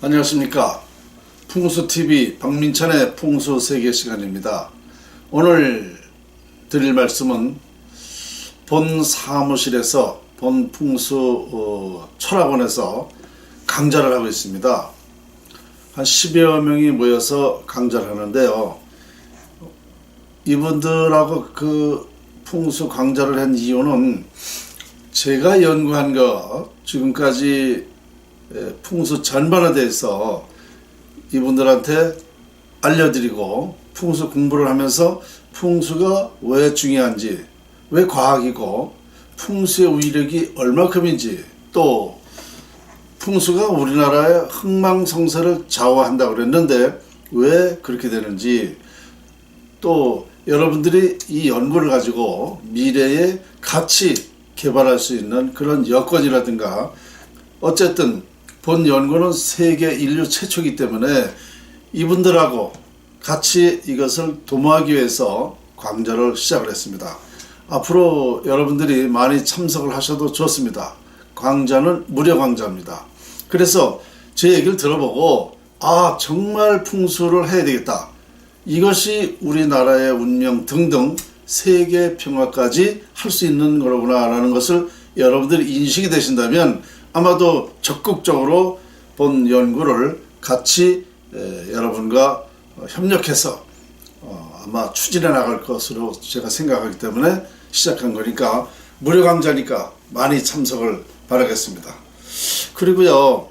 안녕하십니까. 풍수TV 박민찬의 풍수세계 시간입니다. 오늘 드릴 말씀은 본 사무실에서 본 풍수 철학원에서 강좌를 하고 있습니다. 한 10여 명이 모여서 강좌를 하는데요. 이분들하고 그 풍수 강좌를 한 이유는 제가 연구한 거 지금까지 풍수 전반에 대해서 이분들한테 알려드리고 풍수 공부를 하면서 풍수가 왜 중요한지, 왜 과학이고 풍수의 위력이 얼마큼인지, 또 풍수가 우리나라의 흥망성쇠를 좌우한다고 그랬는데 왜 그렇게 되는지, 또 여러분들이 이 연구를 가지고 미래에 같이 개발할 수 있는 그런 여건이라든가, 어쨌든 본 연구는 세계 인류 최초이기 때문에 이분들하고 같이 이것을 도모하기 위해서 강좌를 시작을 했습니다. 앞으로 여러분들이 많이 참석을 하셔도 좋습니다. 강좌는 무료 강좌입니다. 그래서 제 얘기를 들어보고 정말 풍수를 해야 되겠다, 이것이 우리나라의 운명 등등 세계 평화까지 할 수 있는 거로구나 라는 것을 여러분들이 인식이 되신다면 아마도 적극적으로 본 연구를 같이 여러분과 협력해서 아마 추진해 나갈 것으로 제가 생각하기 때문에 시작한 거니까, 무료 강좌니까 많이 참석을 바라겠습니다. 그리고요,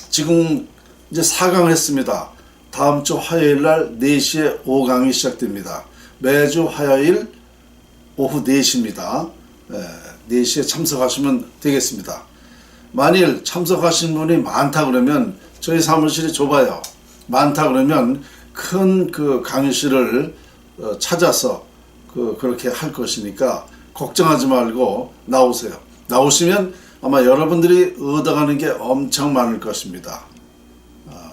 지금 이제 4강을 했습니다. 다음 주 화요일 날 4시에 5강이 시작됩니다. 매주 화요일 오후 4시입니다. 4시에 참석하시면 되겠습니다. 만일 참석하신 분이 많다 그러면, 저희 사무실이 좁아요. 많다 그러면 큰 그 강의실을 찾아서 그렇게 할 것이니까 걱정하지 말고 나오세요. 나오시면 아마 여러분들이 얻어가는 게 엄청 많을 것입니다.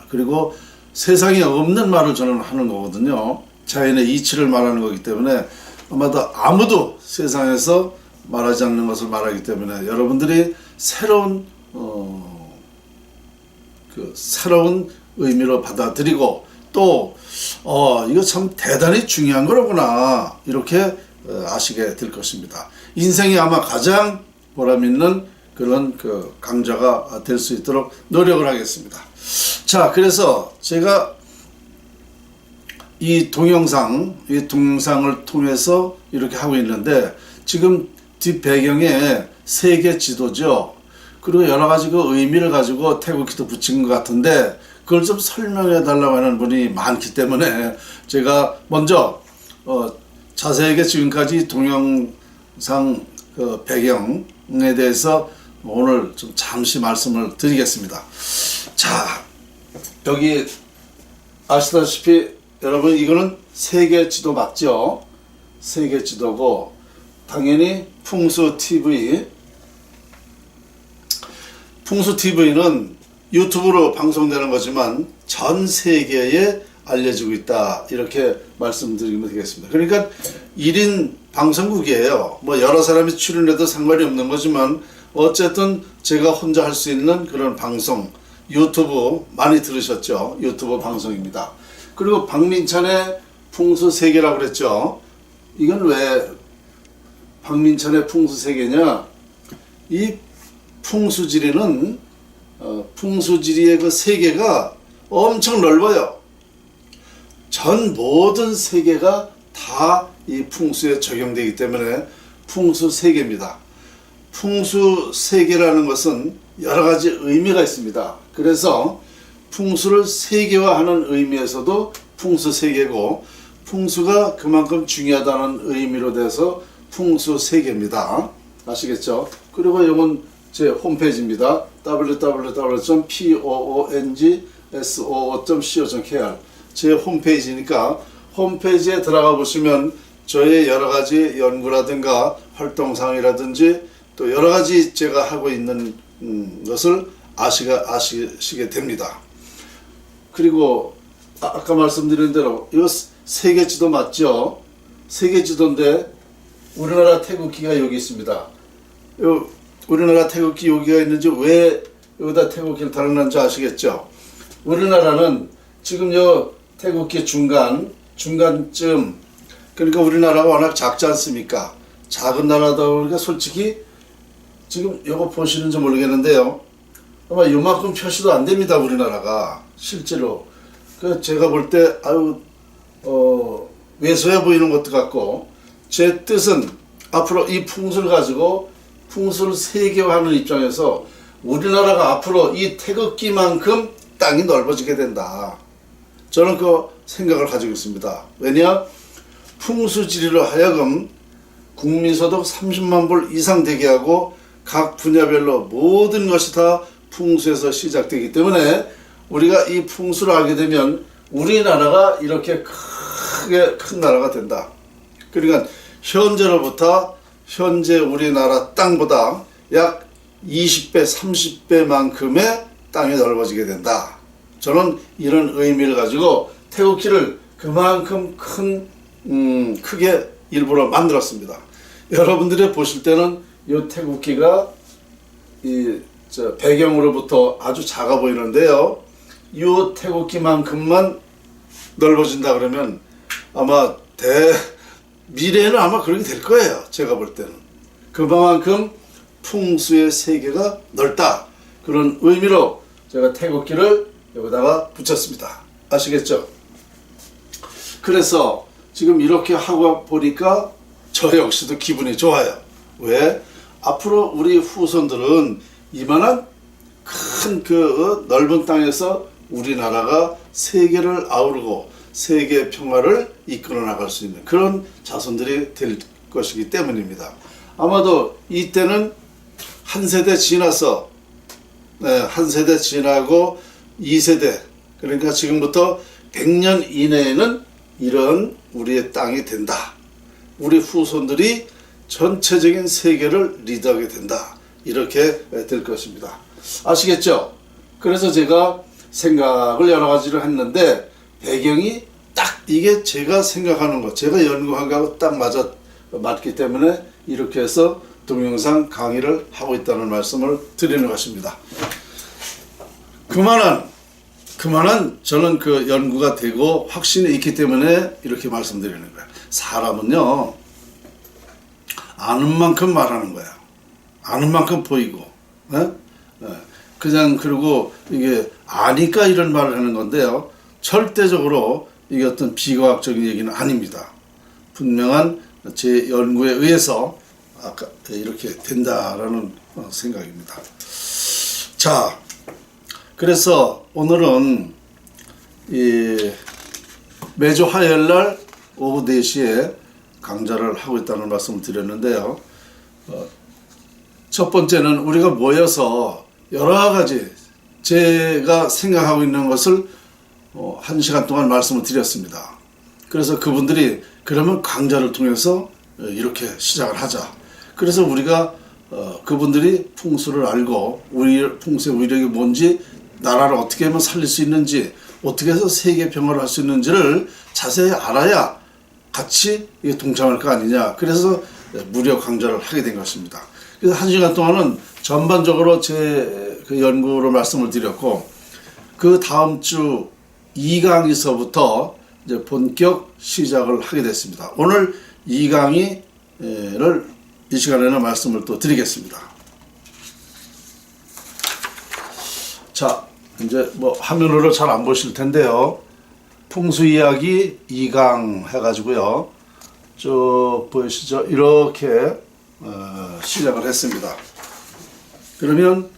그리고 세상에 없는 말을 저는 하는 거거든요. 자연의 이치를 말하는 거기 때문에 아마도 아무도 세상에서 말하지 않는 것을 말하기 때문에 여러분들이 새로운 새로운 의미로 받아들이고, 또 이거 참 대단히 중요한 거로구나, 이렇게 아시게 될 것입니다. 인생이 아마 가장 보람있는 그런 강좌가 될 수 있도록 노력을 하겠습니다. 자, 그래서 제가 이 동영상을 통해서 이렇게 하고 있는데, 지금 뒷 배경에 세계 지도죠. 그리고 여러 가지 그 의미를 가지고 태극기도 붙인 것 같은데, 그걸 좀 설명해 달라고 하는 분이 많기 때문에 제가 먼저 자세하게 지금까지 동영상 배경에 대해서 오늘 좀 잠시 말씀을 드리겠습니다. 자, 여기 아시다시피 여러분, 이거는 세계 지도 맞죠? 세계 지도고, 당연히 풍수TV는 유튜브로 방송되는 거지만 전 세계에 알려지고 있다, 이렇게 말씀드리면 되겠습니다. 그러니까 1인 방송국이에요. 뭐 여러 사람이 출연해도 상관이 없는 거지만 어쨌든 제가 혼자 할 수 있는 그런 방송, 유튜브 많이 들으셨죠? 유튜브 방송입니다. 그리고 박민찬의 풍수세계라고 그랬죠? 이건 왜 박민찬의 풍수세계냐? 이 풍수지리는 풍수지리의 그 세계가 엄청 넓어요. 전 모든 세계가 다 이 풍수에 적용되기 때문에 풍수세계입니다. 풍수세계라는 것은 여러 가지 의미가 있습니다. 그래서 풍수를 세계화하는 의미에서도 풍수세계고, 풍수가 그만큼 중요하다는 의미로 돼서 풍수세계입니다. 아시겠죠? 그리고 이건 제 홈페이지입니다. www.poongso.co.kr 제 홈페이지니까 홈페이지에 들어가 보시면 저의 여러 가지 연구라든가 활동상이라든지 또 여러 가지 제가 하고 있는 것을 아시게 됩니다. 그리고 아까 말씀드린 대로 이거 세계 지도 맞죠? 세계 지도인데 우리나라 태극기가 여기 있습니다. 우리나라 태극기 여기가 있는지 왜 여기다 태극기를 달아놨는지 아시겠죠? 우리나라는 지금 요 태극기 중간쯤, 그러니까 우리나라가 워낙 작지 않습니까? 작은 나라다 보니까 솔직히 지금 요거 보시는지 모르겠는데요. 아마 요만큼 표시도 안 됩니다, 우리나라가. 실제로. 그 제가 볼 때, 왜소해 보이는 것도 같고, 제 뜻은 앞으로 이 풍수를 가지고 풍수를 세계화하는 입장에서 우리나라가 앞으로 이 태극기만큼 땅이 넓어지게 된다. 저는 그 생각을 가지고 있습니다. 왜냐? 풍수지리로 하여금 국민소득 30만 불 이상 되게 하고 각 분야별로 모든 것이 다 풍수에서 시작되기 때문에 우리가 이 풍수를 알게 되면 우리나라가 이렇게 크게 큰 나라가 된다. 그러니까 현재로부터 현재 우리나라 땅보다 약 20배, 30배만큼의 땅이 넓어지게 된다. 저는 이런 의미를 가지고 태극기를 그만큼 크게 일부러 만들었습니다. 여러분들이 보실 때는 이 태극기가 배경으로부터 아주 작아 보이는데요. 이 태극기만큼만 넓어진다 그러면 아마 미래에는 아마 그렇게 될 거예요. 제가 볼 때는. 그만큼 풍수의 세계가 넓다. 그런 의미로 제가 태극기를 여기다가 붙였습니다. 아시겠죠? 그래서 지금 이렇게 하고 보니까 저 역시도 기분이 좋아요. 왜? 앞으로 우리 후손들은 이만한 큰 넓은 땅에서 우리나라가 세계를 아우르고 세계 평화를 이끌어 나갈 수 있는 그런 자손들이 될 것이기 때문입니다. 아마도 이때는 한 세대 지나서 한 세대 지나고 2세대, 그러니까 지금부터 100년 이내에는 이런 우리의 땅이 된다. 우리 후손들이 전체적인 세계를 리드하게 된다. 이렇게 될 것입니다. 아시겠죠? 그래서 제가 생각을 여러 가지를 했는데 배경이 딱 이게 제가 생각하는 것, 제가 연구한 거하고 딱 맞기 때문에 이렇게 해서 동영상 강의를 하고 있다는 말씀을 드리는 것입니다. 그만한 저는 그 연구가 되고 확신이 있기 때문에 이렇게 말씀드리는 거예요. 사람은요, 아는 만큼 말하는 거야. 아는 만큼 보이고, 그냥 그리고 이게 아니까 이런 말을 하는 건데요. 절대적으로 이게 어떤 비과학적인 얘기는 아닙니다. 분명한 제 연구에 의해서 아까 이렇게 된다라는 생각입니다. 자, 그래서 오늘은 매주 화요일날 오후 4시에 강좌를 하고 있다는 말씀을 드렸는데요. 첫 번째는 우리가 모여서 여러 가지 제가 생각하고 있는 것을 1시간 동안 말씀을 드렸습니다. 그래서 그분들이 그러면 강좌를 통해서 이렇게 시작을 하자. 그래서 우리가 그분들이 풍수를 알고 풍수의 위력이 뭔지, 나라를 어떻게 하면 살릴 수 있는지, 어떻게 해서 세계 평화를 할 수 있는지를 자세히 알아야 같이 동참할 거 아니냐. 그래서 무료 강좌를 하게 된 것입니다. 그래서 1시간 동안은 전반적으로 제 그 연구로 말씀을 드렸고, 그 다음 주 2강에서부터 이제 본격 시작을 하게 됐습니다. 오늘 2강을 이 시간에는 말씀을 또 드리겠습니다. 자, 이제 화면으로 잘 안 보실 텐데요. 풍수 이야기 2강 해가지고요. 쭉 보이시죠? 이렇게 시작을 했습니다. 그러면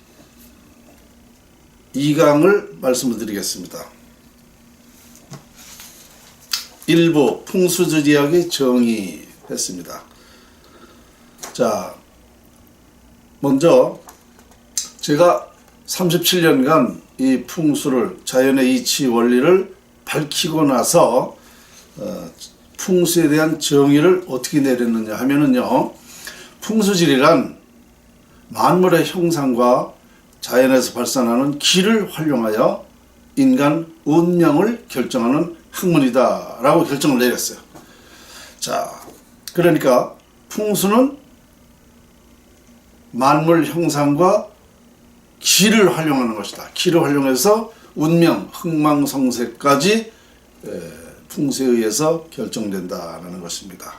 2강을 말씀을 드리겠습니다. 1부 풍수질 이야기 정의했습니다. 자, 먼저 제가 37년간 이 풍수를, 자연의 이치 원리를 밝히고 나서 풍수에 대한 정의를 어떻게 내렸느냐 하면은요, 풍수질이란 만물의 형상과 자연에서 발산하는 기를 활용하여 인간 운명을 결정하는 학문이다 라고 결정을 내렸어요. 자, 그러니까 풍수는 만물 형상과 기를 활용하는 것이다. 기를 활용해서 운명, 흥망성쇠까지 풍수에 의해서 결정된다는 것입니다.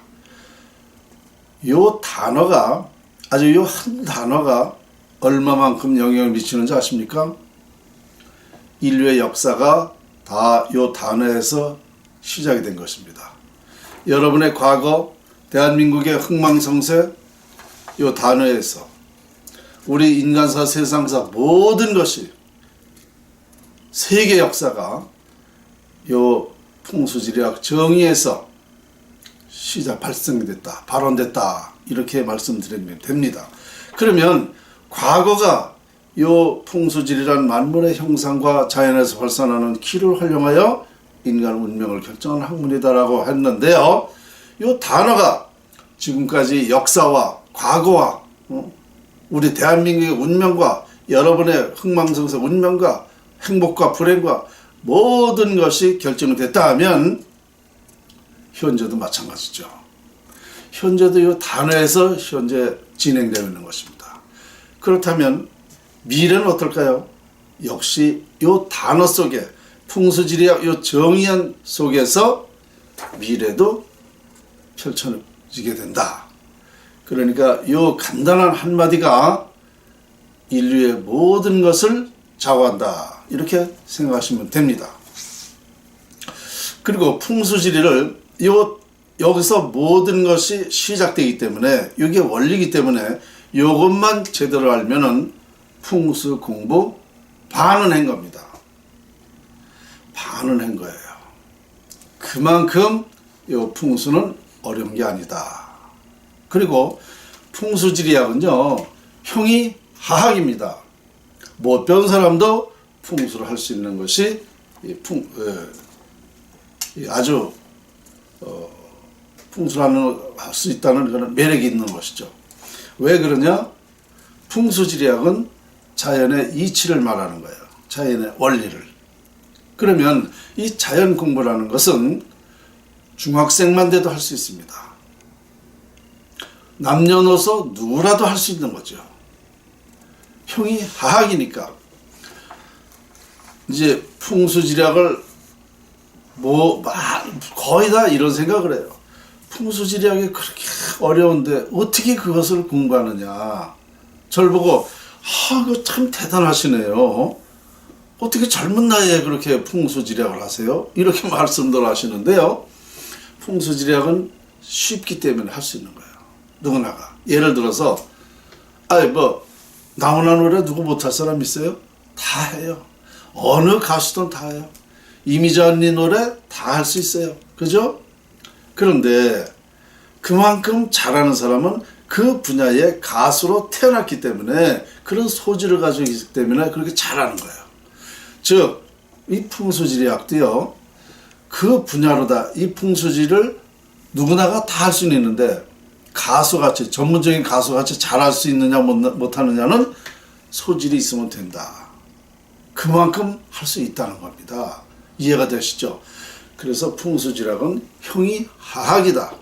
요 단어가 아주 요 한 단어가 얼마만큼 영향을 미치는지 아십니까? 인류의 역사가 다 요 단어에서 시작이 된 것입니다. 여러분의 과거, 대한민국의 흥망성쇠 요 단어에서 우리 인간사, 세상사 모든 것이 세계 역사가 요 풍수지리학 정의에서 발생됐다, 발원됐다 이렇게 말씀드리면 됩니다. 그러면 과거가 요 풍수지리란 만물의 형상과 자연에서 발산하는 기를 활용하여 인간 운명을 결정하는 학문이다라고 했는데요. 요 단어가 지금까지 역사와 과거와 우리 대한민국의 운명과 여러분의 흥망성쇠 운명과 행복과 불행과 모든 것이 결정됐다 하면 현재도 마찬가지죠. 현재도 이 단어에서 현재 진행되고 있는 것입니다. 그렇다면 미래는 어떨까요? 역시 이 단어 속에 풍수지리학 이 정의한 속에서 미래도 펼쳐지게 된다. 그러니까 이 간단한 한마디가 인류의 모든 것을 좌우한다. 이렇게 생각하시면 됩니다. 그리고 풍수지리를 여기서 모든 것이 시작되기 때문에 이게 원리이기 때문에 이것만 제대로 알면은 풍수 공부 반은 한 겁니다. 반은 한 거예요. 그만큼 이 풍수는 어려운 게 아니다. 그리고 풍수지리학은요, 형이 하학입니다. 못 배운 사람도 풍수를 할 수 있는 것이 아주 풍수를 할 수 있다는 그런 매력이 있는 것이죠. 왜 그러냐? 풍수지리학은 자연의 이치를 말하는 거예요. 자연의 원리를. 그러면 이 자연 공부라는 것은 중학생만 돼도 할 수 있습니다. 남녀노소 누구라도 할 수 있는 거죠. 형이 하학이니까 이제 풍수지리학을 거의 다 이런 생각을 해요. 풍수지리학이 그렇게 어려운데 어떻게 그것을 공부하느냐. 저를 보고 그거 참 대단하시네요. 어떻게 젊은 나이에 그렇게 풍수지리학을 하세요? 이렇게 말씀들 하시는데요. 풍수지리학은 쉽기 때문에 할 수 있는 거예요. 누구나가. 예를 들어서 나훈아 노래 누구 못할 사람 있어요? 다 해요. 어느 가수든 다 해요. 이미자 언니 노래 다 할 수 있어요. 그죠? 그런데 그만큼 잘하는 사람은 그 분야의 가수로 태어났기 때문에 그런 소질을 가지고 있기 때문에 그렇게 잘하는 거예요. 즉, 이 풍수지리학도요, 그 분야로다. 이 풍수지를 누구나가 다 할 수는 있는데 가수같이, 전문적인 가수같이 잘할 수 있느냐 못하느냐는 소질이 있으면 된다. 그만큼 할 수 있다는 겁니다. 이해가 되시죠? 그래서 풍수지리학은 형이 하학이다.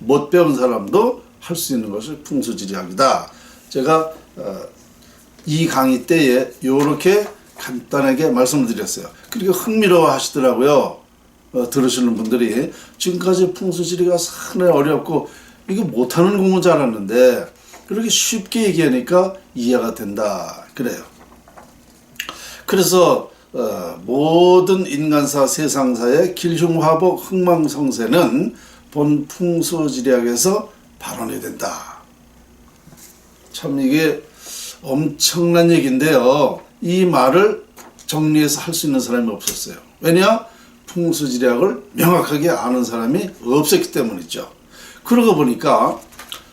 못 배운 사람도 할 수 있는 것을 풍수지리학이다. 제가 이 강의 때에 이렇게 간단하게 말씀을 드렸어요. 그리고 흥미로워 하시더라고요. 들으시는 분들이 지금까지 풍수지리가 상당히 어렵고 이게 못하는 공부인 줄 알았는데 그렇게 쉽게 얘기하니까 이해가 된다. 그래요. 그래서 모든 인간사 세상사의 길흉화복 흥망성쇠는 본 풍수지리학에서 발원이 된다. 참 이게 엄청난 얘기인데요. 이 말을 정리해서 할 수 있는 사람이 없었어요. 왜냐? 풍수지리학을 명확하게 아는 사람이 없었기 때문이죠. 그러고 보니까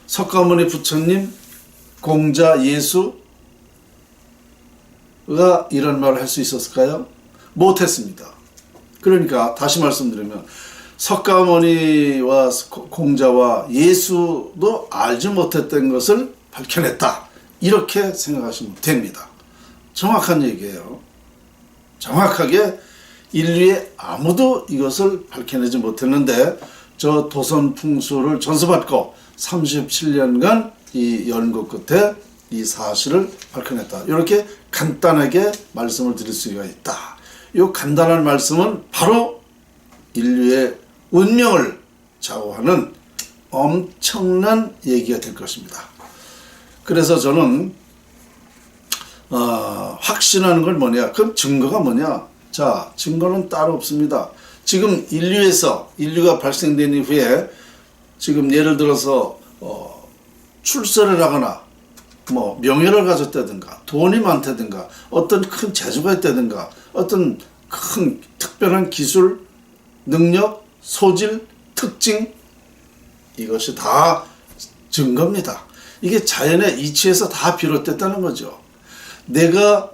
석가모니 부처님, 공자, 예수가 이런 말을 할 수 있었을까요? 못했습니다. 그러니까 다시 말씀드리면 석가모니와 공자와 예수도 알지 못했던 것을 밝혀냈다. 이렇게 생각하시면 됩니다. 정확한 얘기예요. 정확하게 인류의 아무도 이것을 밝혀내지 못했는데 저 도선 풍수를 전수받고 37년간 이 연구 끝에 이 사실을 밝혀냈다. 이렇게 간단하게 말씀을 드릴 수가 있다. 이 간단한 말씀은 바로 인류의 운명을 좌우하는 엄청난 얘기가 될 것입니다. 그래서 저는 확신하는 걸 뭐냐? 그럼 증거가 뭐냐? 자, 증거는 따로 없습니다. 지금 인류가 발생된 이후에 지금 예를 들어서 출세를 하거나 뭐 명예를 가졌다든가 돈이 많다든가 어떤 큰 재주가 있다든가 어떤 큰 특별한 기술, 능력, 소질, 특징, 이것이 다 증거입니다. 이게 자연의 이치에서 다 비롯됐다는 거죠. 내가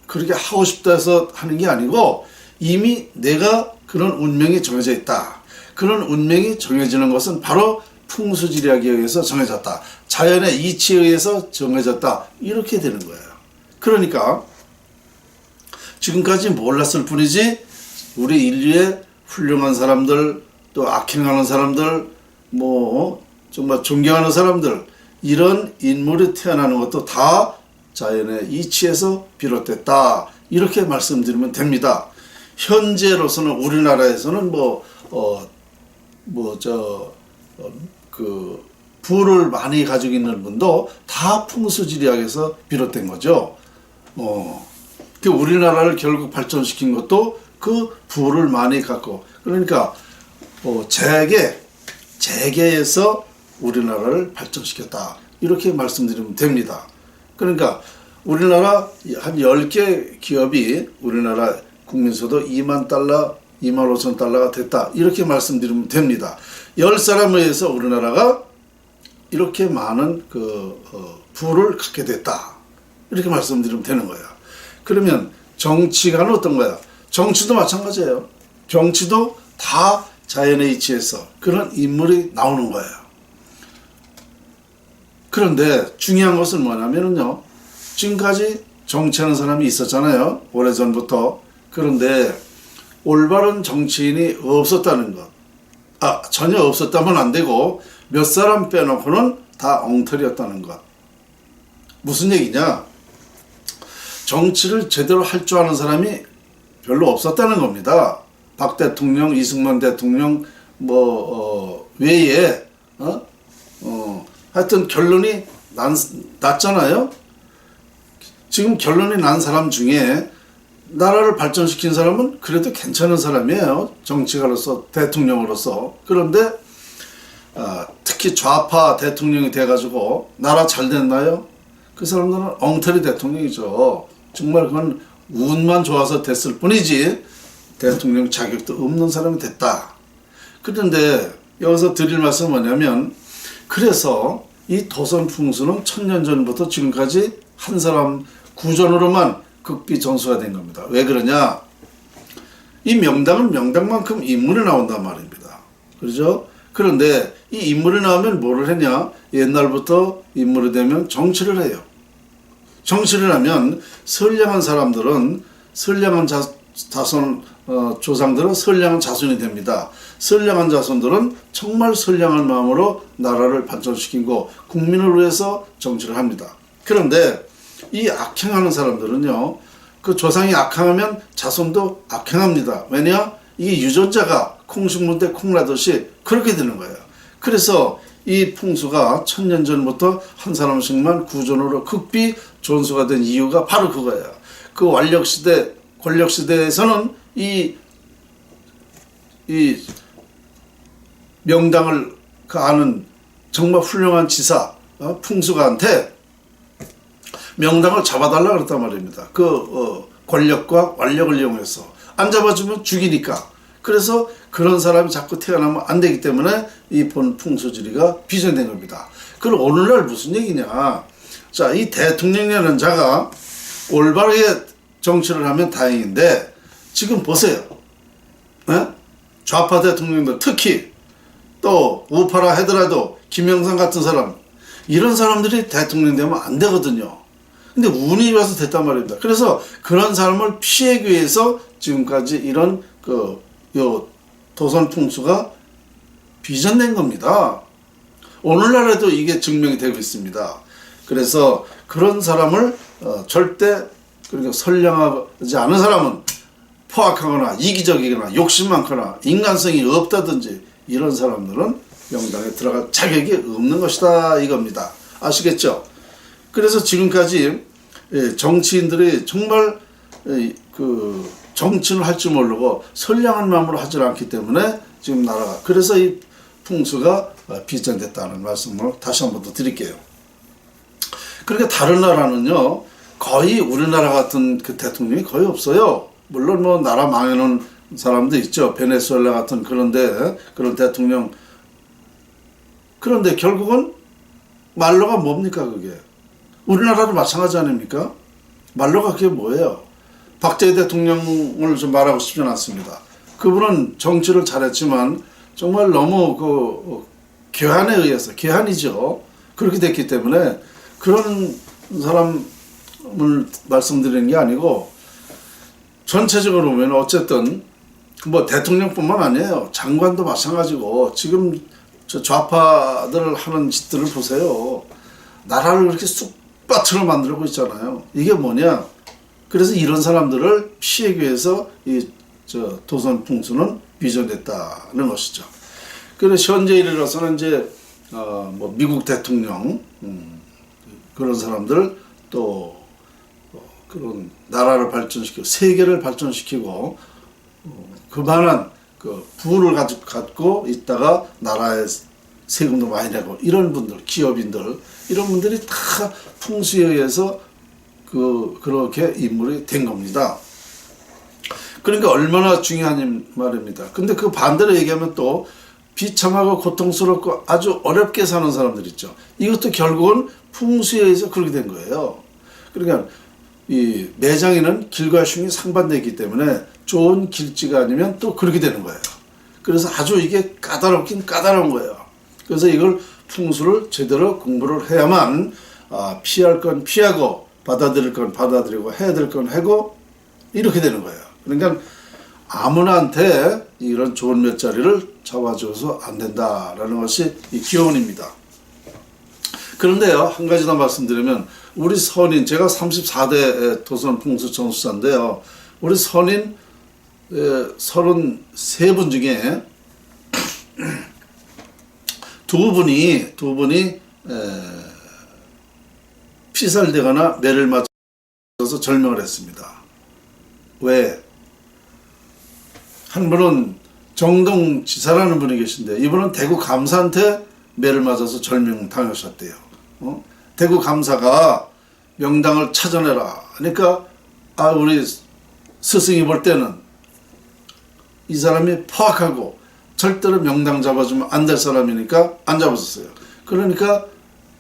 그렇게 하고 싶다 해서 하는 게 아니고 이미 내가 그런 운명이 정해져 있다. 그런 운명이 정해지는 것은 바로 풍수지리학에 의해서 정해졌다. 자연의 이치에 의해서 정해졌다. 이렇게 되는 거예요. 그러니까 지금까지 몰랐을 뿐이지 우리 인류의 훌륭한 사람들, 또 악행하는 사람들, 뭐 정말 존경하는 사람들, 이런 인물이 태어나는 것도 다 자연의 이치에서 비롯됐다. 이렇게 말씀드리면 됩니다. 현재로서는 우리나라에서는 부를 많이 가지고 있는 분도 다 풍수지리학에서 비롯된 거죠. 그 우리나라를 결국 발전시킨 것도 그 부를 많이 갖고, 그러니까 재계에서 우리나라를 발전시켰다. 이렇게 말씀드리면 됩니다. 그러니까 우리나라 한 10개 기업이 우리나라 국민소득 2만 달러, 2만 5천 달러가 됐다. 이렇게 말씀드리면 됩니다. 10사람에 의해서 우리나라가 이렇게 많은 부를 갖게 됐다. 이렇게 말씀드리면 되는 거예요. 그러면 정치가는 어떤 거야? 정치도 마찬가지예요. 정치도 다 자연의 이치에서 그런 인물이 나오는 거예요. 그런데 중요한 것은 뭐냐면요. 지금까지 정치하는 사람이 있었잖아요. 오래전부터. 그런데 올바른 정치인이 없었다는 것. 전혀 없었다면 안 되고 몇 사람 빼놓고는 다 엉터리였다는 것. 무슨 얘기냐? 정치를 제대로 할 줄 아는 사람이 별로 없었다는 겁니다. 박 대통령, 이승만 대통령 외에 하여튼 결론이 났잖아요. 지금 결론이 난 사람 중에 나라를 발전시킨 사람은 그래도 괜찮은 사람이에요. 정치가로서, 대통령으로서. 그런데 특히 좌파 대통령이 돼가지고 나라 잘 됐나요? 그 사람들은 엉터리 대통령이죠. 정말 그건 운만 좋아서 됐을 뿐이지 대통령 자격도 없는 사람이 됐다. 그런데 여기서 드릴 말씀은 뭐냐면, 그래서 이 도선 풍수는 1000년 전부터 지금까지 한 사람 구전으로만 극비전수가 된 겁니다. 왜 그러냐? 이 명당은 명당만큼 인물이 나온단 말입니다. 그렇죠? 그런데 이 인물이 나오면 뭐를 했냐? 옛날부터 인물이 되면 정치를 해요. 정치를 하면 선량한 사람들은 선량한 조상들은 선량한 자손이 됩니다. 선량한 자손들은 정말 선량한 마음으로 나라를 발전시키고 국민을 위해서 정치를 합니다. 그런데 이 악행하는 사람들은요, 그 조상이 악행하면 자손도 악행합니다. 왜냐? 이게 유전자가 콩식물 대 콩나듯이 그렇게 되는 거예요. 그래서 이 풍수가 1000년 전부터 한 사람씩만 구전으로 극비 존수가 된 이유가 바로 그거예요. 그 권력시대에서는 이 명당을 아는 정말 훌륭한 지사, 풍수가한테 명당을 잡아달라 그랬단 말입니다. 권력과 완력을 이용해서. 안 잡아주면 죽이니까. 그래서 그런 사람이 자꾸 태어나면 안 되기 때문에 이 본 풍수지리가 비전된 겁니다. 그럼 오늘날 무슨 얘기냐? 자, 이 대통령이라는 자가 올바르게 정치를 하면 다행인데, 지금 보세요. 좌파 대통령들, 특히 또 우파라 하더라도 김영삼 같은 사람, 이런 사람들이 대통령 되면 안 되거든요. 근데 운이 와서 됐단 말입니다. 그래서 그런 사람을 피하기 위해서 지금까지 이런 도선 풍수가 비전된 겁니다. 오늘날에도 이게 증명이 되고 있습니다. 그래서 그런 사람을 절대 그러니까 선량하지 않은 사람은 포악하거나 이기적이거나 욕심 많거나 인간성이 없다든지 이런 사람들은 명당에 들어갈 자격이 없는 것이다 이겁니다. 아시겠죠? 그래서 지금까지 정치인들이 정말 그 정치를 할 줄 모르고 선량한 마음으로 하지 않기 때문에 지금 나라가 그래서 이 풍수가 비전됐다는 말씀을 다시 한 번 더 드릴게요. 그러니까 다른 나라는요 거의 우리나라 같은 그 대통령이 거의 없어요. 물론 뭐 나라 망해놓은 사람도 있죠. 베네수엘라 같은 그런 대통령. 그런데 결국은 말로가 뭡니까 그게? 우리나라도 마찬가지 아닙니까? 말로가 그게 뭐예요? 박정희 대통령을 좀 말하고 싶지는 않습니다. 그분은 정치를 잘했지만 정말 너무 그 교한에 의해서 교한이죠. 그렇게 됐기 때문에 그런 사람을 말씀드리는 게 아니고 전체적으로 보면 어쨌든 뭐 대통령뿐만 아니에요. 장관도 마찬가지고 지금 저 좌파들 하는 짓들을 보세요. 나라를 그렇게 쑥밭으로 만들고 있잖아요. 이게 뭐냐? 그래서 이런 사람들을 피하기 위해서 이 도선 풍수는 비전됐다는 것이죠. 그래서 현재 이르러서는 이제 뭐 미국 대통령 그런 사람들 또 그런 나라를 발전시키고 세계를 발전시키고 그만한 그 부를 갖고 있다가 나라에 세금도 많이 내고 이런 분들 기업인들 이런 분들이 다 풍수에 의해서 그렇게 인물이 된 겁니다. 그러니까 얼마나 중요한 말입니다. 근데 그 반대로 얘기하면 또 비참하고 고통스럽고 아주 어렵게 사는 사람들 있죠. 이것도 결국은 풍수에 의해서 그렇게 된 거예요. 그러니까 이 매장에는 길과 흉이 상반되기 때문에 좋은 길지가 아니면 또 그렇게 되는 거예요. 그래서 아주 이게 까다롭긴 까다로운 거예요. 그래서 이걸 풍수를 제대로 공부를 해야만 피할 건 피하고 받아들일 건 받아들이고 해야 될 건 하고 이렇게 되는 거예요. 그러니까 아무나한테 이런 좋은 몇 자리를 잡아줘서 안 된다라는 것이 이 기원입니다. 그런데요, 한 가지 더 말씀드리면 우리 선인, 제가 34대 도선 풍수 전수사인데요. 우리 선인 33분 중에 두 분이 피살되거나 매를 맞아서 절명을 했습니다. 왜? 한 분은 정동 지사라는 분이 계신데 이분은 대구 감사한테 매를 맞아서 절명당하셨대요. 대구 감사가 명당을 찾아내라. 그러니까 우리 스승이 볼 때는 이 사람이 포악하고 절대로 명당 잡아주면 안 될 사람이니까 안 잡았었어요. 그러니까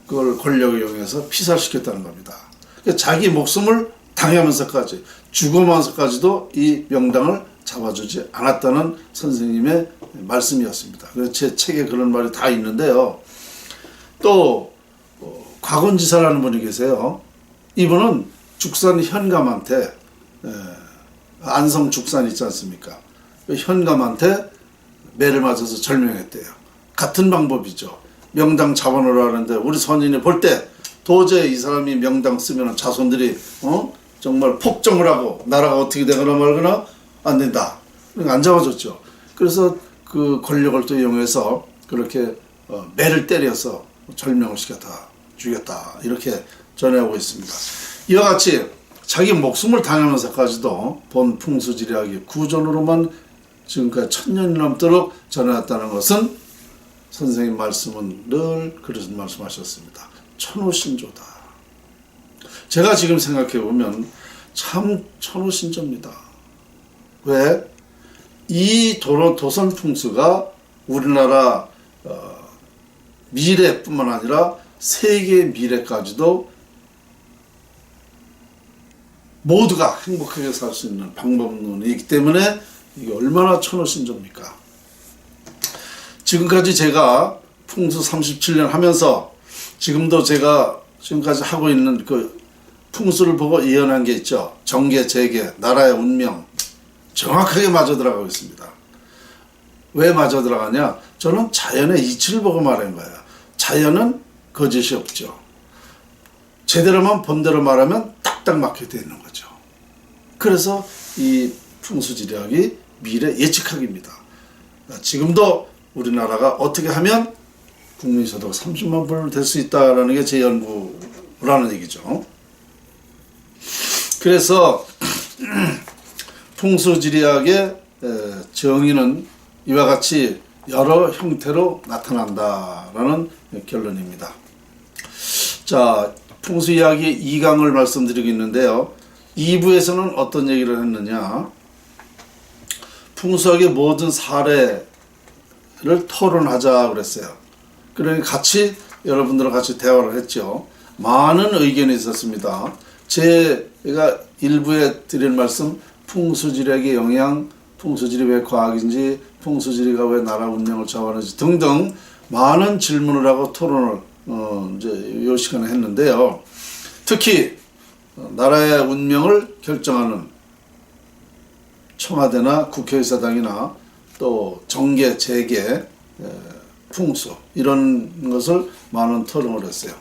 그걸 권력을 이용해서 피살시켰다는 겁니다. 그러니까 자기 목숨을 당하면서까지 죽으면서까지도 이 명당을 잡아주지 않았다는 선생님의 말씀이었습니다. 그래서 제 책에 그런 말이 다 있는데요. 또 곽원지사라는 분이 계세요. 이분은 죽산 현감한테 안성 죽산 있지 않습니까? 현감한테 매를 맞아서 절명했대요. 같은 방법이죠. 명당 잡아놓으라 하는데 우리 선인이 볼 때 도저히 이 사람이 명당 쓰면 자손들이 정말 폭정을 하고 나라가 어떻게 되거나 말거나 안 된다. 그러니까 안 잡아줬죠. 그래서 그 권력을 또 이용해서 그렇게 매를 때려서 절명을 시켰다, 죽였다 이렇게 전해오고 있습니다. 이와 같이 자기 목숨을 당하면서까지도 본 풍수지리학이 구전으로만 지금까지 1000년이 넘도록 전해왔다는 것은 선생님 말씀은 늘 그런 말씀하셨습니다. 천호신조다. 제가 지금 생각해보면 참 천호신조입니다. 왜? 이 도선 풍수가 우리나라 미래뿐만 아니라 세계 미래까지도 모두가 행복하게 살 수 있는 방법론이기 때문에 이게 얼마나 천호신조입니까? 지금까지 제가 풍수 37년 하면서 지금도 제가 지금까지 하고 있는 그 풍수를 보고 예언한 게 있죠. 정계, 재계, 나라의 운명 정확하게 맞아 들어가고 있습니다. 왜 맞아 들어가냐? 저는 자연의 이치를 보고 말한 거예요. 자연은 거짓이 없죠. 제대로만 본대로 말하면 딱 딱 막혀 있는 거죠. 그래서 이 풍수지리학이 미래 예측하기입니다. 지금도 우리나라가 어떻게 하면 국민소득 30만 불 될 수 있다라는 게 제 연구라는 얘기죠. 그래서 풍수지리학의 정의는 이와 같이 여러 형태로 나타난다라는 결론입니다. 자, 풍수 이야기 2강을 말씀드리고 있는데요. 2부에서는 어떤 얘기를 했느냐? 풍수학의 모든 사례를 토론하자 그랬어요. 그러니 같이 여러분들과 같이 대화를 했죠. 많은 의견이 있었습니다. 제가 1부에 드릴 말씀, 풍수지리학의 영향, 풍수지리 왜 과학인지, 풍수지리가 왜 나라 운명을 좌우하는지 등등 많은 질문을 하고 토론을 이제 이 시간에 했는데요. 특히 나라의 운명을 결정하는 청와대나 국회의사당이나 또 정계, 재계, 풍수 이런 것을 많은 토론을 했어요.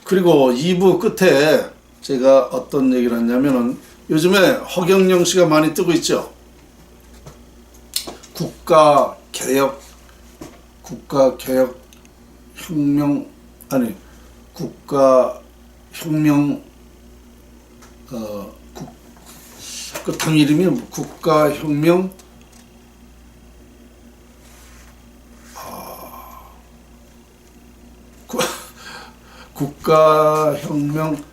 그리고 2부 끝에 제가 어떤 얘기를 했냐면은 요즘에 허경영 씨가 많이 뜨고 있죠. 국가개혁 혁명 아니 국가혁명 그 당 이름이 국가혁명 국가혁명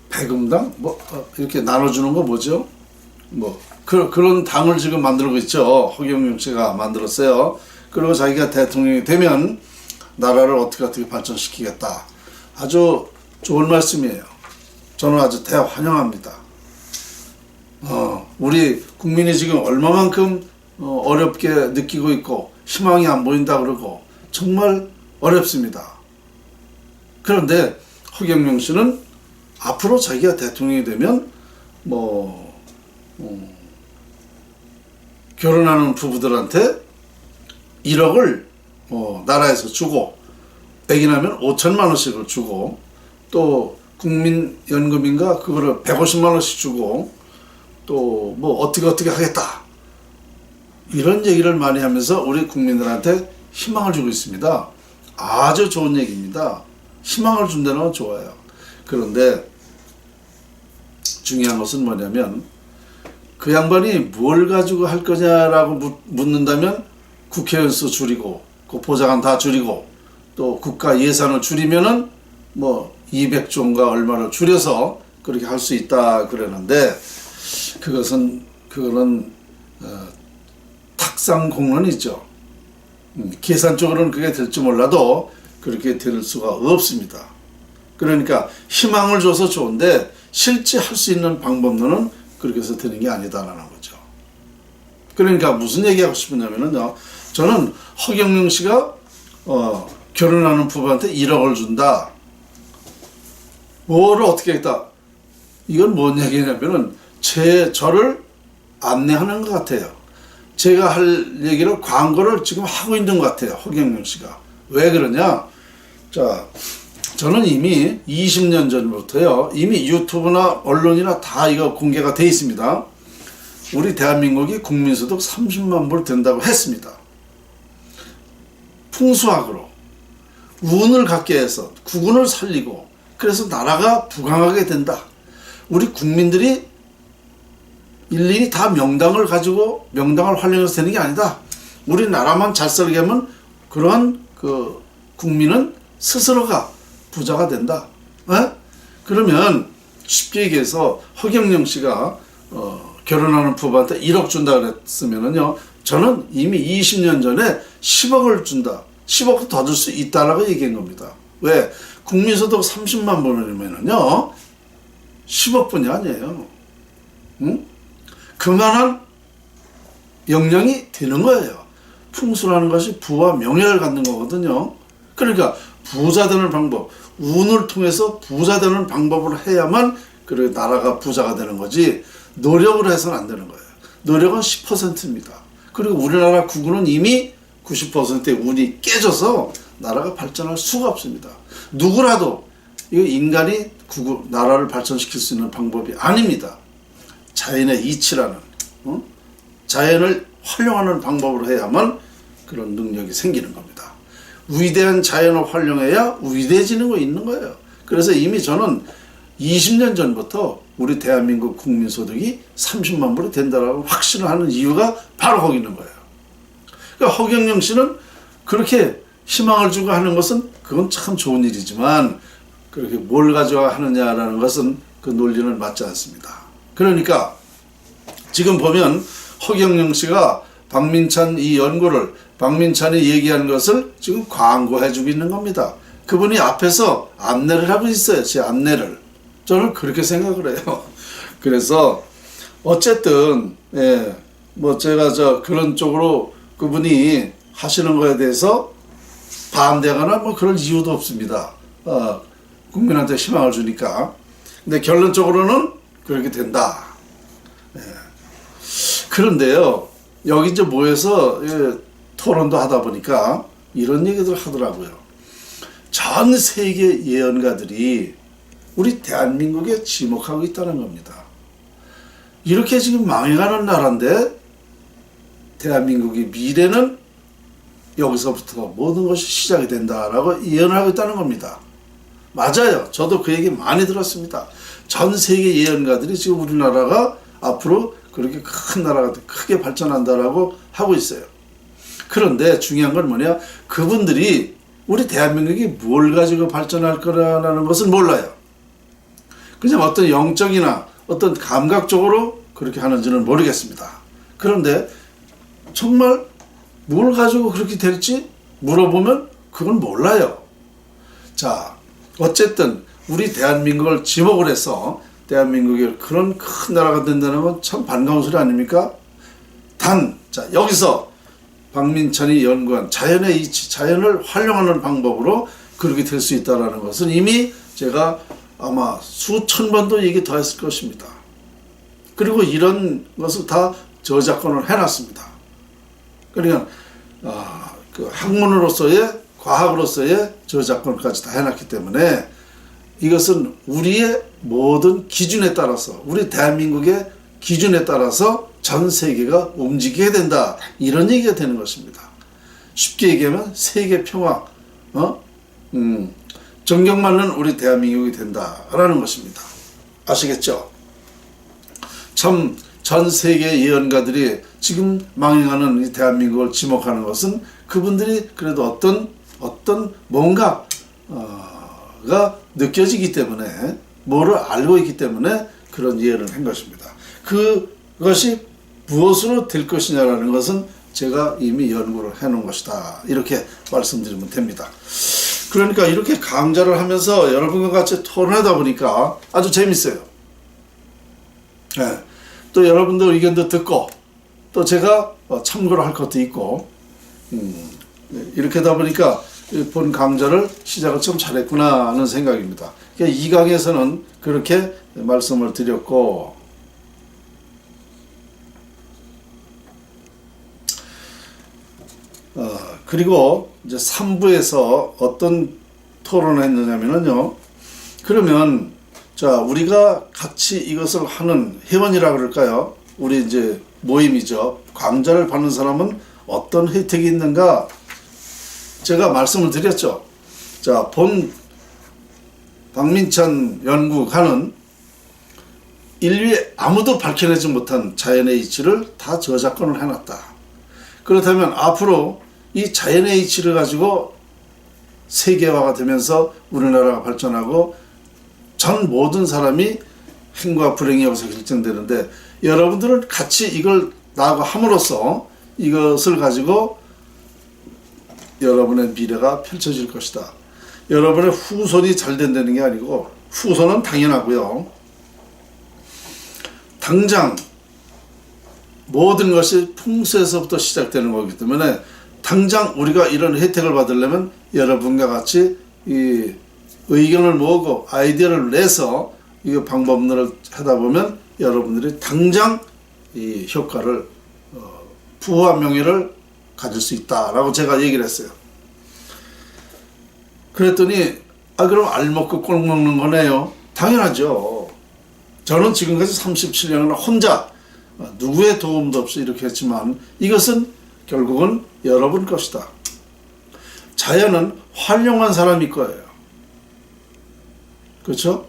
배금당 뭐 이렇게 나눠주는 거 뭐죠? 뭐 그런 당을 지금 만들고 있죠. 허경영 씨가 만들었어요. 그리고 자기가 대통령이 되면 나라를 어떻게 발전시키겠다. 아주 좋은 말씀이에요. 저는 아주 대환영합니다. 우리 국민이 지금 얼마만큼 어렵게 느끼고 있고 희망이 안 보인다 그러고 정말 어렵습니다. 그런데 허경영 씨는 앞으로 자기가 대통령이 되면 결혼하는 부부들한테 1억을 나라에서 주고 100이 나면 5천만 원씩을 주고 또 국민연금인가 그거를 150만 원씩 주고 또 뭐 어떻게 하겠다 이런 얘기를 많이 하면서 우리 국민들한테 희망을 주고 있습니다. 아주 좋은 얘기입니다. 희망을 준다는 건 좋아요. 그런데 중요한 것은 뭐냐면 그 양반이 뭘 가지고 할 거냐라고 묻는다면 국회의원 수 줄이고 그 보좌관 다 줄이고 또 국가 예산을 줄이면은 뭐 200조인가 얼마를 줄여서 그렇게 할 수 있다 그러는데 그거는 탁상공론이죠. 계산적으로는 그게 될지 몰라도 그렇게 될 수가 없습니다. 그러니까 희망을 줘서 좋은데 실제 할 수 있는 방법론은 그렇게 해서 되는 게 아니다라는 거죠. 그러니까 무슨 얘기하고 싶으냐면요. 저는 허경영 씨가 결혼하는 부부한테 1억을 준다. 뭐를 어떻게 했다. 이건 뭔 얘기냐면은 저를 안내하는 것 같아요. 제가 할 얘기를 광고를 지금 하고 있는 것 같아요. 허경영 씨가. 왜 그러냐? 자, 저는 이미 20년 전부터요. 이미 유튜브나 언론이나 다 이거 공개가 돼 있습니다. 우리 대한민국이 국민소득 30만 불 된다고 했습니다. 풍수학으로 운을 갖게 해서 국운을 살리고 그래서 나라가 부강하게 된다. 우리 국민들이 일일이 다 명당을 가지고 명당을 활용해서 되는 게 아니다. 우리나라만 잘 살게 하면 그러한 그 국민은 스스로가 부자가 된다. 그러면 쉽게 얘기해서 허경영 씨가 결혼하는 부부한테 1억 준다 그랬으면은요. 저는 이미 20년 전에 10억을 준다. 10억도 더 줄 수 있다라고 얘기한 겁니다. 왜? 국민소득 30만 원이면은요. 10억뿐이 아니에요. 응? 그만한 역량이 되는 거예요. 풍수라는 것이 부와 명예를 갖는 거거든요. 그러니까 부자 되는 방법, 운을 통해서 부자 되는 방법을 해야만 그래 나라가 부자가 되는 거지 노력을 해서는 안 되는 거예요. 노력은 10%입니다. 그리고 우리나라 국군은 이미 90%의 운이 깨져서 나라가 발전할 수가 없습니다. 누구라도 이거 인간이 나라를 발전시킬 수 있는 방법이 아닙니다. 자연의 이치라는 자연을 활용하는 방법으로 해야만 그런 능력이 생기는 겁니다. 위대한 자연을 활용해야 위대해지는 거 있는 거예요. 그래서 이미 저는 20년 전부터 우리 대한민국 국민소득이 30만 불이 된다라고 확신을 하는 이유가 바로 거기 있는 거예요. 그러니까 허경영 씨는 그렇게 희망을 주고 하는 것은 그건 참 좋은 일이지만 그렇게 뭘 가져와 하느냐라는 것은 그 논리는 맞지 않습니다. 그러니까 지금 보면 허경영 씨가 박민찬 이 연구를 박민찬이 얘기한 것을 지금 광고해주고 있는 겁니다. 그분이 앞에서 안내를 하고 있어요. 제 안내를. 저는 그렇게 생각을 해요. 그래서 어쨌든 뭐 제가 그런 쪽으로 그분이 하시는 거에 대해서 반대하거나 뭐 그럴 이유도 없습니다. 국민한테 희망을 주니까. 근데 결론적으로는 그렇게 된다. 그런데요, 여기 이제 모여서 토론도 하다 보니까 이런 얘기들 하더라고요. 전 세계 예언가들이 우리 대한민국에 지목하고 있다는 겁니다. 이렇게 지금 망해가는 나라인데 대한민국의 미래는 여기서부터 모든 것이 시작이 된다라고 예언을 하고 있다는 겁니다. 맞아요. 저도 그 얘기 많이 들었습니다. 전 세계 예언가들이 지금 우리나라가 앞으로 그렇게 큰 나라가 크게 발전한다라고 하고 있어요. 그런데 중요한 건 뭐냐? 그분들이 우리 대한민국이 뭘 가지고 발전할 거라는 것을 몰라요. 그냥 어떤 영적이나 어떤 감각적으로 그렇게 하는지는 모르겠습니다. 그런데 정말 뭘 가지고 그렇게 될지 물어보면 그건 몰라요. 자, 어쨌든 우리 대한민국을 지목을 해서 대한민국이 그런 큰 나라가 된다는 건 참 반가운 소리 아닙니까? 자, 여기서 박민찬이 연구한 자연의 이치, 자연을 활용하는 방법으로 그렇게 될 수 있다는 것은 이미 제가 아마 수천 번도 얘기 더 했을 것입니다. 그리고 이런 것을 다 저작권을 해놨습니다. 그러니까 그 학문으로서의 과학으로서의 저작권까지 다 해놨기 때문에 이것은 우리의 모든 기준에 따라서 우리 대한민국의 기준에 따라서 전 세계가 움직이게 된다. 이런 얘기가 되는 것입니다. 쉽게 얘기하면 세계 평화, 존경받는 우리 대한민국이 된다라는 것입니다. 아시겠죠? 참 전 세계 예언가들이 지금 망해가는 이 대한민국을 지목하는 것은 그분들이 그래도 어떤 뭔가가 느껴지기 때문에 뭐를 알고 있기 때문에 그런 예언을 한 것입니다. 그것이 무엇으로 될 것이냐라는 것은 제가 이미 연구를 해놓은 것이다. 이렇게 말씀드리면 됩니다. 그러니까 이렇게 강좌를 하면서 여러분과 같이 토론하다 보니까 아주 재밌어요. 또 여러분들 의견도 듣고 또 제가 참고를 할 것도 있고 이렇게 하다 보니까 본 강좌를 시작을 좀 잘했구나 하는 생각입니다. 그러니까 2강에서는 그렇게 말씀을 드렸고 그리고 이제 3부에서 어떤 토론을 했느냐면요. 그러면 자, 우리가 같이 이것을 하는 회원이라 그럴까요? 우리 이제 모임이죠. 강좌를 받는 사람은 어떤 혜택이 있는가? 제가 말씀을 드렸죠. 자, 본 박민찬 연구가는 인류에 아무도 밝혀내지 못한 자연의 이치를 다 저작권을 해놨다. 그렇다면 앞으로 이 자연의 이치를 가지고 세계화가 되면서 우리나라가 발전하고 전 모든 사람이 행과 불행이 여기서 결정되는데 여러분들은 같이 이걸 나하고 함으로써 이것을 가지고 여러분의 미래가 펼쳐질 것이다. 여러분의 후손이 잘 된다는 게 아니고 후손은 당연하고요. 당장 모든 것이 풍수에서부터 시작되는 거기 때문에 당장 우리가 이런 혜택을 받으려면 여러분과 같이 이 의견을 모으고 아이디어를 내서 이 방법론을 하다 보면 여러분들이 당장 이 효과를 부와 명예를 가질 수 있다라고 제가 얘기를 했어요. 그랬더니 그럼 알 먹고 꼴 먹는 거네요. 당연하죠. 저는 지금까지 37년을 혼자 누구의 도움도 없이 이렇게 했지만 이것은 결국은 여러분 것이다. 자연은 활용한 사람이 거예요. 그렇죠?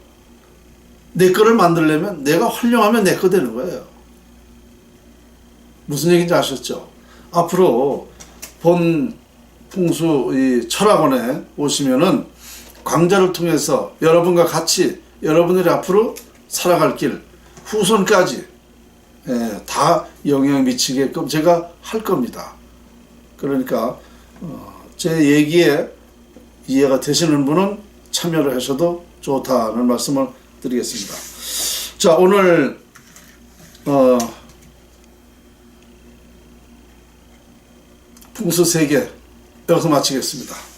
내 거를 만들려면 내가 활용하면 내 거 되는 거예요. 무슨 얘기인지 아셨죠? 앞으로 본 풍수 이 철학원에 오시면은 강좌를 통해서 여러분과 같이 여러분들이 앞으로 살아갈 길 후손까지 다 영향 미치게끔 제가 할 겁니다. 그러니까 제 얘기에 이해가 되시는 분은 참여를 하셔도 좋다는 말씀을 드리겠습니다. 자, 오늘 풍수 세계 여기서 마치겠습니다.